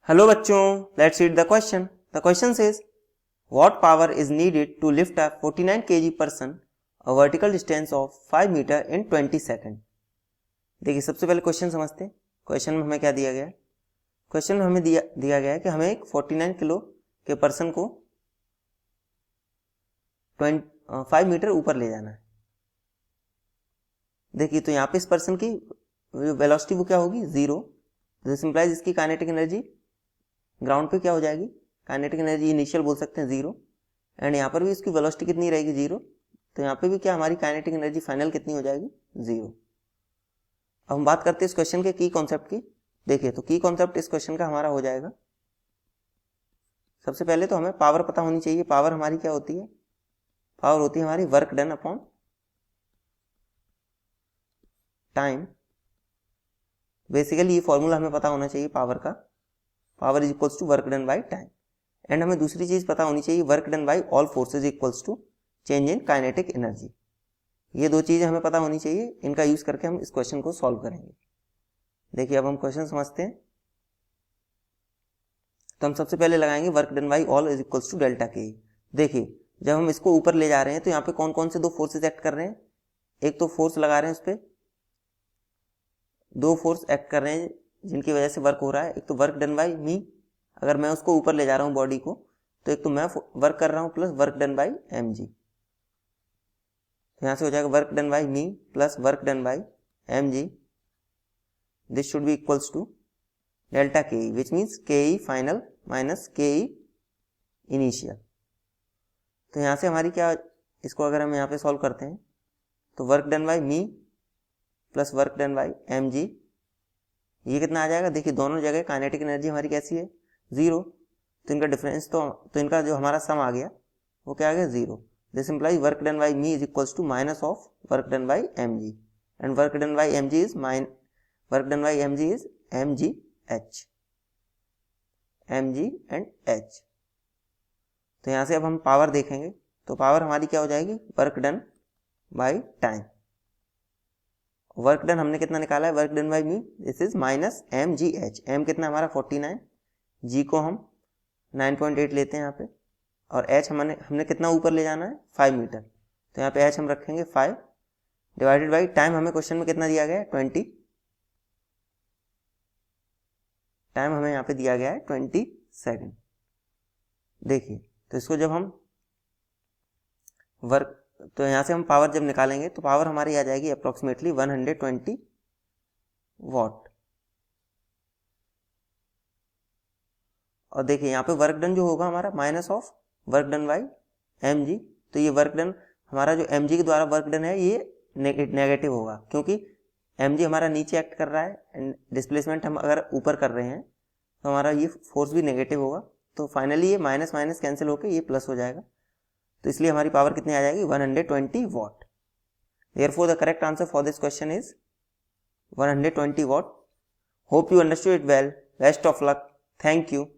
Hello बच्चों, let's read the question. The question says what power is needed to lift a 49 kg person a vertical distance of 5 metre in 20 second. देखिए, सबसे पहले question समझते हैं. Question में हमें क्या दिया गया है? क्वेश्चन में हमें दिया गया है कि हमें एक 49 किलो के पर्सन को 5 मीटर ऊपर ले जाना है. देखिए, तो यहाँ पे इस पर्सन की वेलोसिटी वो क्या होगी? 0. दिस इंप्लाइज इसकी काइनेटिक एनर्जी ग्राउंड पे क्या हो जाएगी? काइनेटिक एनर्जी इनिशियल बोल सकते हैं 0. एंड यहाँ पर भी इसकी वेलोसिटी कितनी रहेगी? 0. तो यहाँ पे भी क्या हमारी काइनेटिक एनर्जी फाइनल कितनी हो जाएगी? 0. अब हम बात करते हैं इस क्वेश्चन के की कॉन्सेप्ट की. देखिए, तो की कॉन्सेप्ट इस क्वेश्चन का हमारा हो जाएगा. सबसे पहले तो हमें पावर पता होनी चाहिए. पावर हमारी क्या होती है? पावर होती है हमारी work done upon time. Basically ये फॉर्मूला हमें पता होना चाहिए पावर का. Power is equals to work done by time. And हमें दूसरी चीज पता होनी चाहिए, work done by all forces equals to change in kinetic energy. ये दो चीजें हमें पता होनी चाहिए. इनका यूज करके हम इस क्वेश्चन को सॉल्व करेंगे. देखिए, अब हम क्वेश्चन समझते हैं. तो हम सबसे पहले लगाएंगे work done by all is equals to delta K. देखिए, जब हम इसको ऊपर ले जा रहे हैं तो यहाँ पे कौन कौन से दो फोर्सेज एक्ट कर रहे हैं? एक तो फोर्स लगा रहे हैं, उस पर दो फोर्स एक्ट कर रहे हैं जिनकी वजह से वर्क हो रहा है. एक तो वर्क डन बाई मी, अगर मैं उसको ऊपर ले जा रहा हूं बॉडी को, तो एक तो मैं वर्क कर रहा हूं plus work done by M G. तो यहां से हो जाएगा work done by me plus work done by M G. This should be equals to delta K E, which means के ई फाइनल माइनस के ई इनिशियल. तो यहां से हमारी क्या, इसको अगर हम यहाँ पे सॉल्व करते हैं तो work done by me plus work done by M G, ये कितना आ जाएगा? देखिए, दोनों जगह काइनेटिक एनर्जी हमारी कैसी है? 0. तो इनका डिफरेंस तो इनका जो हमारा सम आ गया वो क्या आ गया? 0. This implies work done by me is equals to minus of work done by M G. And work done by M G is M G H. M G and H. तो यहां से अब हम पावर देखेंगे तो power हमारी क्या हो जाएगी? Work done by time. Work done हमने कितना निकाला है? Work done by me, this is minus M G H. M कितना हमारा 49, जी को हम 9.8 लेते हैं यहाँ पे, और एच हमने कितना ऊपर ले जाना है? 5 मीटर. तो यहाँ पे एच हम रखेंगे 5 डिवाइडेड बाई टाइम. हमें क्वेश्चन में कितना दिया गया है? 20. टाइम हमें यहाँ पे दिया गया है 20 सेकेंड. देखिए, तो इसको जब हम वर्क, तो यहाँ से हम पावर जब निकालेंगे तो पावर हमारी आ जाएगी अप्रोक्सीमेटली 120 वॉट. और देखिए, यहाँ पे वर्क डन जो होगा हमारा minus of work done by M G. तो ये वर्क डन हमारा जो एम जी के द्वारा वर्क डन है ये नेगेटिव होगा, क्योंकि एम जी हमारा नीचे एक्ट कर रहा है एंड डिस्प्लेसमेंट हम अगर ऊपर कर रहे हैं तो हमारा ये फोर्स भी नेगेटिव होगा. तो फाइनली ये माइनस माइनस कैंसिल होकर ये प्लस हो जाएगा. तो इसलिए हमारी पावर कितनी आ जाएगी? 120 what. Therefore, the correct answer for this question is 120 watt. Hope you understood it well. Best of luck. Thank you.